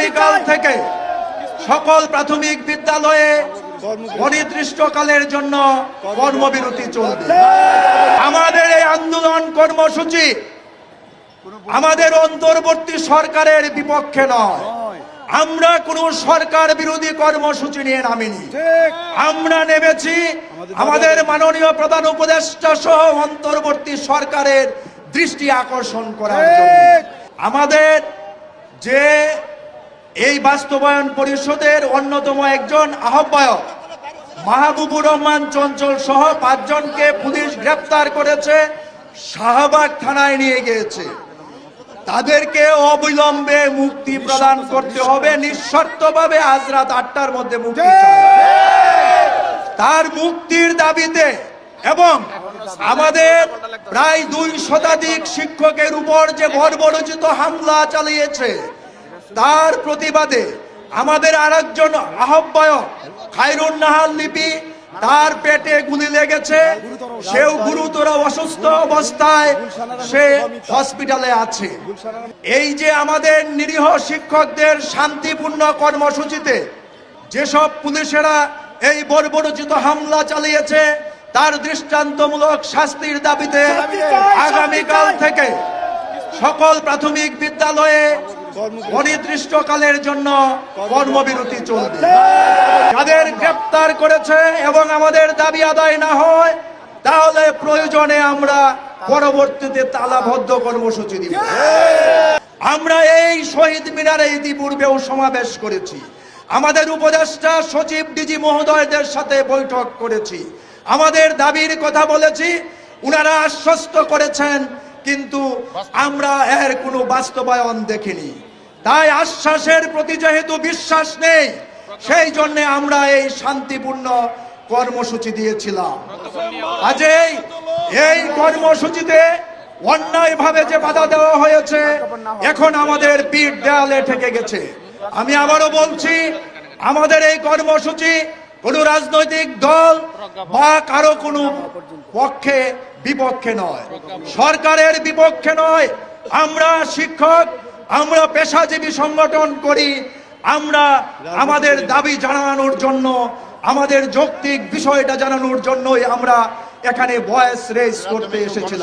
আগামীকাল থেকে সকল প্রাথমিক বিদ্যালয়ে অনির্দিষ্টকালের জন্য কর্মবিরতি চলবে। আমাদের এই আন্দোলন কর্মসূচি আমাদের অন্তর্বর্তী সরকারের বিপক্ষে নয়। আমরা কোনো সরকার বিরোধী কর্মসূচি নিয়ে নামিনি। আমরা নেমেছি আমাদের মাননীয় প্রধান উপদেষ্টা সহ অন্তর্বর্তী সরকারের দৃষ্টি আকর্ষণ করার জন্য। আমাদের যে এই বাস্তবায়ন পরিষদের অন্যতম একজন আহ্বায়ক মাহবুবুর রহমান চঞ্চল সহ 5 জনকে পুলিশ গ্রেফতার করেছে, শাহবাগ থানায় নিয়ে গিয়েছে। তাদেরকে অবিলম্বে মুক্তি প্রদান করতে হবে, নিঃশর্তভাবে আজ রাত 8টার মধ্যে মুক্তি চাই। তার মুক্তির দাবিতে এবং আমাদের প্রায় 2 শতাধিক শিক্ষকের উপর যে বর্বরোচিত হামলা চালিয়েছে তার প্রতিবাদে আমাদের আরেকজন আহ্বায়ক খায়রুন নাহার লিপি, তার পেটে গুলি লেগেছে, সেও গুরুতর অসুস্থ অবস্থায় সে হসপিটালে আছে। এই যে আমাদের নিরীহ শিক্ষকদের শান্তিপূর্ণ কর্মসূচিতে যেসব পুলিশেরা এই বর্বরোচিত হামলা চালিয়েছে তার দৃষ্টান্তমূলক শাস্তির দাবিতে আগামীকাল থেকে সকল প্রাথমিক বিদ্যালয়ে অনির্দিষ্টকালের জন্য কর্মবিরতি চলবে। যাদের গ্রেপ্তার করেছে এবং আমাদের দাবি আদায় না হয় তাহলে প্রয়োজনে আমরা পরবর্তীতে তালাবদ্ধ কর্মসূচি দিব। আমরা এই শহীদ মিনারে ইতিপূর্বেও সমাবেশ করেছি, আমাদের উপদেষ্টা সচিব ডিজি মহোদয়দের সাথে বৈঠক করেছি, আমাদের দাবির কথা বলেছি, উনারা আশ্বস্ত করেছেন, কিন্তু আমরা এর কোনো বাস্তবায়ন দেখিনি। তাই আশ্বাসের প্রতি যেহেতু বিশ্বাস নেই, সেই জন্য আমরা এই শান্তিপূর্ণ কর্মসূচি দিয়েছিলাম। আজই এই কর্মসূচিতে অন্যায়ভাবে যে বাধা দেওয়া হয়েছে এখন আমাদের পিঠ দেয়ালে ঠেকে গেছে। আমি আবারও বলছি, আমাদের এই কর্মসূচি কোনো রাজনৈতিক দল বা কারো কোনো পক্ষে বিপক্ষে নয়, সরকারের বিপক্ষে নয়। আমরা শিক্ষক, আমরা পেশাজীবী সংগঠন করি, আমরা আমাদের দাবি জানানোর জন্য, আমাদের যৌক্তিক বিষয়টা জানানোর জন্যই আমরা এখানে ভয়েস রেজ করতে এসেছিলাম।